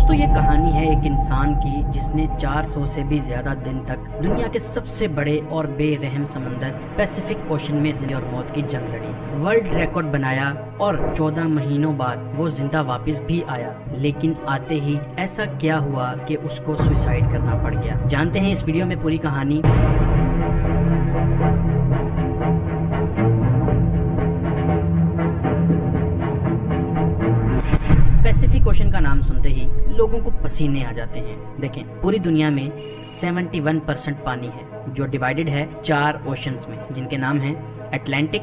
दोस्तों ये कहानी है एक इंसान की जिसने 400 से भी ज्यादा दिन तक दुनिया के सबसे बड़े और बेरहम समंदर पैसिफिक ओशन में जिंदगी और मौत की जंग लड़ी, वर्ल्ड रिकॉर्ड बनाया और 14 महीनों बाद वो जिंदा वापस भी आया। लेकिन आते ही ऐसा क्या हुआ कि उसको सुसाइड करना पड़ गया। जानते हैं इस वीडियो में पूरी कहानी। पैसिफिक ओशन का नाम सुनते ही लोगों को पसीने आ जाते हैं। देखें, पूरी दुनिया में 71% पानी है जो डिवाइडेड है 4 ओशंस में, जिनके नाम हैं Atlantic,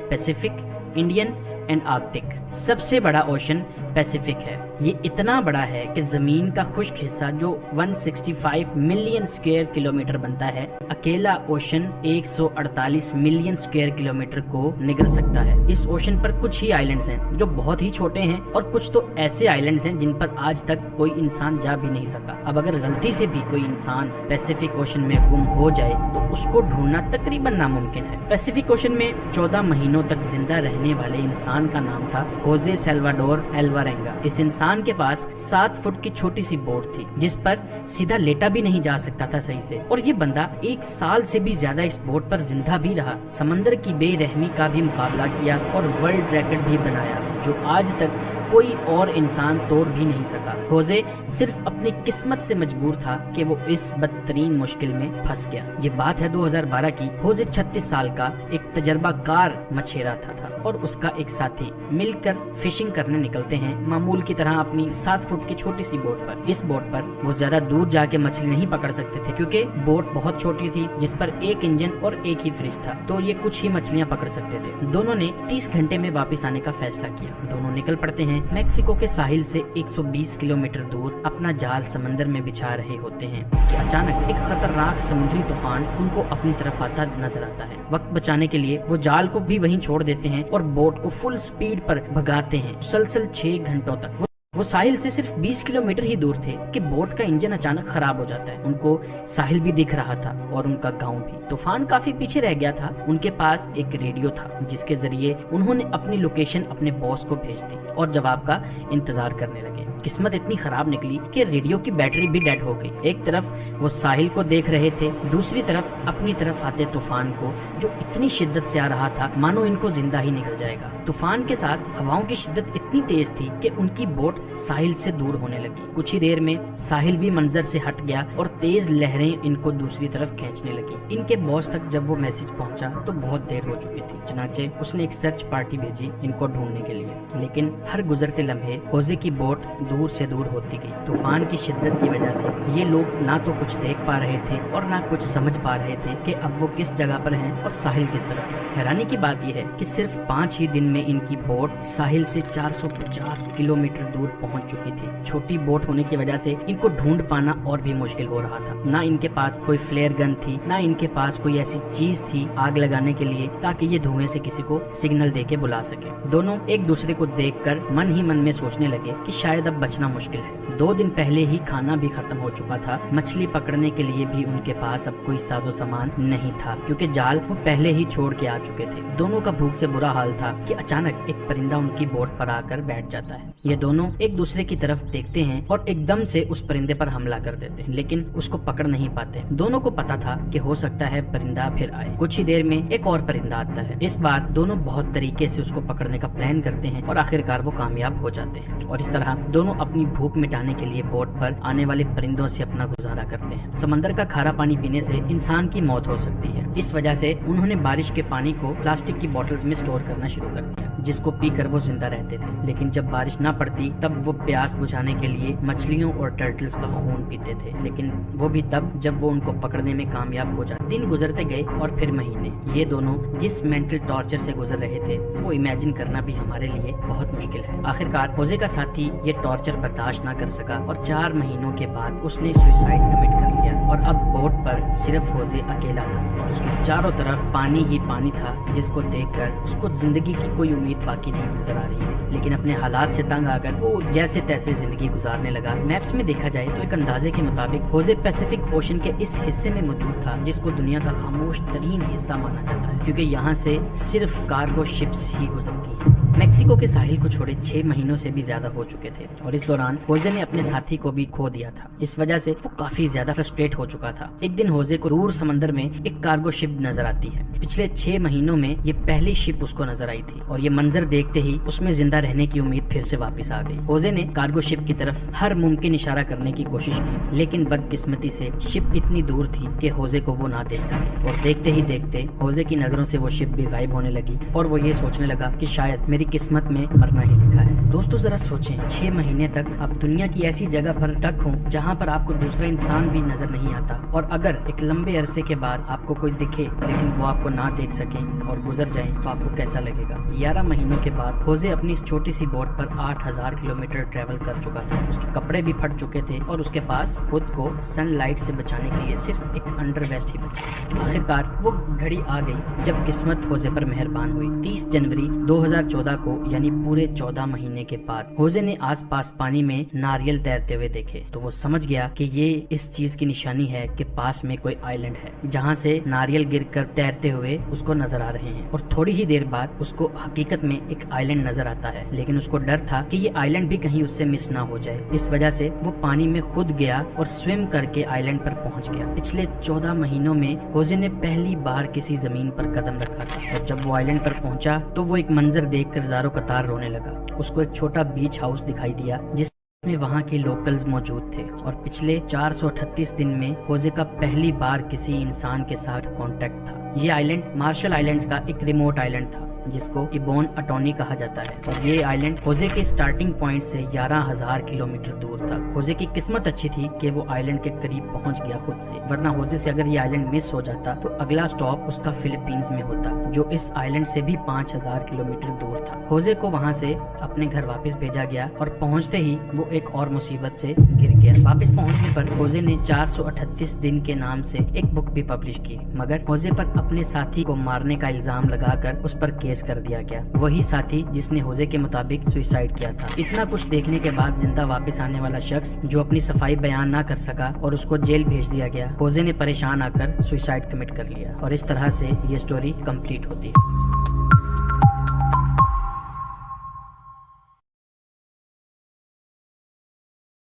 Pacific, Indian and Arctic. सबसे बड़ा ओशन पैसिफिक है। ये इतना बड़ा है कि जमीन का खुश्क हिस्सा जो 165 मिलियन स्क्वायर किलोमीटर बनता है, अकेला ओशन 148 मिलियन स्क्वायर किलोमीटर को निगल सकता है। इस ओशन पर कुछ ही आइलैंड्स हैं जो बहुत ही छोटे हैं और कुछ तो ऐसे आइलैंड्स हैं जिन पर आज तक कोई इंसान जा भी नहीं सका। अब अगर गलती से भी कोई इंसान पैसिफिक ओशन में गुम हो जाए तो उसको ढूंढना तकरीबन नामुमकिन है। पैसिफिक ओशन में 14 महीनों तक जिंदा रहने वाले इंसान का नाम था होजे सल्वाडोर अल्वारेंगा। इस इंसान के पास 7 फुट की छोटी सी बोट थी जिस पर सीधा लेटा भी नहीं जा सकता था सही से, और ये बंदा 1 साल से भी ज्यादा इस बोट पर जिंदा भी रहा, समंदर की बेरहमी का भी मुकाबला किया और वर्ल्ड रिकॉर्ड भी बनाया जो आज तक कोई और इंसान तोड़ भी नहीं सका। होजे सिर्फ अपनी किस्मत से मजबूर था कि वो इस बदतरीन मुश्किल में फंस गया। ये बात है 2012 की। होजे 36 साल का एक तजर्बाकार मछेरा था और उसका एक साथी मिलकर फिशिंग करने निकलते हैं मामूल की तरह अपनी 7 फुट की छोटी सी बोट पर। इस बोट पर वो ज्यादा दूर जाके मछली नहीं पकड़ सकते थे क्योंकि बोट बहुत छोटी थी जिस पर एक इंजन और एक ही फ्रिज था, तो ये कुछ ही मछलियां पकड़ सकते थे। दोनों ने 30 घंटे में वापस आने का फैसला किया। दोनों निकल पड़ते हैं। मैक्सिको के साहिल से 120 किलोमीटर दूर अपना जाल समंदर में बिछा रहे होते हैं कि अचानक एक खतरनाक समुद्री तूफान उनको अपनी तरफ आता नजर आता है। वक्त बचाने के लिए वो जाल को भी वहीं छोड़ देते हैं और बोट को फुल स्पीड पर भगाते हैं मुसलसल 6 घंटों तक। वो साहिल से सिर्फ 20 किलोमीटर ही दूर थे कि बोट का इंजन अचानक खराब हो जाता है। उनको साहिल भी दिख रहा था और उनका गांव भी। तूफान काफी पीछे रह गया था। उनके पास एक रेडियो था जिसके जरिए उन्होंने अपनी लोकेशन अपने बॉस को भेज दी और जवाब का इंतजार करने लगे। किस्मत इतनी खराब निकली कि रेडियो की बैटरी भी डेड हो गई। एक तरफ वो साहिल को देख रहे थे, दूसरी तरफ अपनी तरफ आते तूफान को जो इतनी शिद्दत से आ रहा था मानो इनको जिंदा ही निकल जाएगा। तूफान के साथ हवाओं की शिद्दत इतनी तेज थी कि उनकी बोट साहिल से दूर होने लगी। कुछ ही देर में साहिल भी मंजर से हट गया और तेज लहरें इनको दूसरी तरफ खींचने लगी। इनके बॉस तक जब वो मैसेज पहुंचा तो बहुत देर हो चुकी थी। चनाचे उसने एक सर्च पार्टी भेजी इनको ढूंढने के लिए, लेकिन हर गुजरते लम्हे होजे की बोट दूर से दूर होती गई। तूफान की शिद्दत की वजह से ये लोग ना तो कुछ देख पा रहे थे और ना कुछ समझ पा रहे थे कि अब वो किस जगह पर हैं और साहिल किस तरफ है। हैरानी की बात यह है कि सिर्फ 5 ही दिन में इनकी बोट साहिल से 450 किलोमीटर दूर पहुंच चुकी थी। छोटी बोट होने की वजह से इनको ढूंढ पाना और भी मुश्किल हो रहा था। ना इनके पास कोई फ्लेयर गन थी, ना इनके पास कोई ऐसी चीज थी आग लगाने के लिए ताकि ये धुएं से किसी को सिग्नल देके बुला सके। दोनों एक दूसरे को देखकर मन ही मन में सोचने लगे कि शायद अब बचना मुश्किल है। 2 दिन पहले ही खाना भी खत्म हो चुका था। मछली पकड़ने के लिए भी उनके पास अब कोई साजो सामान नहीं था क्योंकि जाल वो पहले ही छोड़ के आ चुके थे। दोनों का भूख से बुरा हाल था कि अचानक एक परिंदा उनकी बोट पर आकर बैठ जाता है। ये दोनों एक दूसरे की तरफ देखते हैं और एकदम से उस परिंदे पर हमला कर देते हैं, लेकिन उसको पकड़ नहीं पाते। दोनों को पता था कि हो सकता है परिंदा फिर आए। कुछ ही देर में एक और परिंदा आता है। इस बार दोनों बहुत तरीके से उसको पकड़ने का प्लान करते हैं और आखिरकार वो कामयाब हो जाते हैं और इस तरह दोनों अपनी भूख मिटाने के लिए बोट पर आने वाले परिंदों से अपना गुजारा करते हैं। समंदर का खारा पानी पीने से इंसान की मौत हो सकती है। इस वजह से उन्होंने बारिश के पानी को प्लास्टिक की बोतल्स में स्टोर करना शुरू कर दिया जिसको पीकर वो जिंदा रहते थे। लेकिन जब बारिश ना पड़ती तब वो प्यास बुझाने के लिए मछलियों और टर्टल्स का खून पीते थे, लेकिन वो भी तब जब वो उनको पकड़ने में कामयाब हो जाते। दिन गुजरते गए और फिर महीने। ये दोनों जिस मेंटल टॉर्चर से गुजर रहे थे वो इमेजिन करना भी हमारे लिए बहुत मुश्किल है। आखिरकार होजे का साथी ये टॉर्चर बर्दाश्त ना कर सका और 4 महीनों के बाद उसने सुसाइड कमिट कर लिया और अब बोट पर सिर्फ होजे अकेला था और उसके चारों तरफ पानी ही पानी था जिसको देखकर उसको जिंदगी की कोई उम्मीद बाकी नहीं नजर आ रही है। लेकिन अपने हालात से तंग आकर वो जैसे तैसे जिंदगी गुजारने लगा। मैप्स में देखा जाए तो एक अंदाजे के मुताबिक होजे पैसिफिक ओशन के इस हिस्से में मौजूद था जिसको दुनिया का खामोश तरीन हिस्सा माना जाता है क्योंकि यहाँ से सिर्फ कार्गो शिप्स ही गुजरती हैं। मेक्सिको के साहिल को छोड़े 6 महीनों से भी ज्यादा हो चुके थे और इस दौरान होजे ने अपने साथी को भी खो दिया था। इस वजह से वो काफी ज्यादा फ्रस्ट्रेट हो चुका था। एक दिन होजे को दूर समंदर में एक कार्गो शिप नजर आती है। पिछले 6 महीनों में ये पहली शिप उसको नजर आई थी और ये मंजर देखते ही उसमें जिंदा रहने की उम्मीद फिर से वापस आ गई। होजे ने कार्गो शिप की तरफ हर मुमकिन इशारा करने की कोशिश की, लेकिन बदकिस्मती से शिप इतनी दूर थी कि होजे को वो ना देख सके और देखते ही देखते होजे की नजरों से वो शिप भी गायब होने लगी और वो ये सोचने लगा कि शायद मेरी किस्मत में मरना ही लिखा है। दोस्तों जरा सोचें, 6 महीने तक आप दुनिया की ऐसी जगह पर टक हो जहाँ पर आपको दूसरा इंसान भी नजर नहीं आता, और अगर एक लंबे अरसे के बाद आपको कोई दिखे लेकिन वो आपको ना देख सके और गुजर जाए तो आपको कैसा लगेगा। 11 महीनों के बाद होजे अपनी इस छोटी सी बोट पर 8000 किलोमीटर ट्रेवल कर चुका था। उसके कपड़े भी फट चुके थे और उसके पास खुद को सनलाइट से बचाने के लिए सिर्फ एक अंडरवेस्ट ही बचा। आखिरकार वो घड़ी आ गई जब किस्मत होजे पर मेहरबान हुई। 30 जनवरी 2014 को, यानी पूरे 14 महीने के बाद, होजे ने आसपास पानी में नारियल तैरते हुए देखे तो वो समझ गया कि ये इस चीज की निशानी है कि पास में कोई आइलैंड है जहाँ से नारियल गिरकर तैरते हुए उसको नजर आ रहे हैं। और थोड़ी ही देर बाद उसको हकीकत में एक आइलैंड नजर आता है, लेकिन उसको डर था कि ये आइलैंड भी कहीं उससे मिस ना हो जाए। इस वजह से वो पानी में खुद गया और स्विम करके आइलैंड पर पहुंच गया। पिछले 14 महीनों में होजे ने पहली बार किसी जमीन पर कदम रखा था और जब वो आइलैंड पर पहुंचा तो वो एक मंजर देखकर ज़ारो कतार रोने लगा। उसको एक छोटा बीच हाउस दिखाई दिया जिसमें वहाँ के लोकल्स मौजूद थे और पिछले 438 दिन में होजे का पहली बार किसी इंसान के साथ कांटेक्ट था। ये आइलैंड मार्शल आइलैंड्स का एक रिमोट आइलैंड था जिसको इबोन अटोनी कहा जाता है और ये आइलैंड होजे के स्टार्टिंग पॉइंट से 11,000 किलोमीटर दूर था। होजे की किस्मत अच्छी थी कि वो आइलैंड के करीब पहुंच गया खुद से, वरना होजे से अगर ये आइलैंड मिस हो जाता तो अगला स्टॉप उसका फिलीपींस में होता, जो इस आइलैंड से भी 5,000 किलोमीटर दूर था। होजे को वहाँ से अपने घर वापस भेजा गया और पहुँचते ही वो एक और मुसीबत से गिर गया। वापस पहुँचने पर होजे ने 438 दिन के नाम से एक बुक भी पब्लिश की, मगर होजे पर अपने साथी को मारने का इल्जाम लगाकर उस पर केस कर दिया गया। वही साथी जिसने होजे के मुताबिक सुसाइड किया था। इतना कुछ देखने के बाद जिंदा वापस आने वाला शख्स जो अपनी सफाई बयान ना कर सका और उसको जेल भेज दिया गया, होजे ने परेशान आकर सुसाइड कमिट कर लिया और इस तरह से ये स्टोरी कंप्लीट होती है।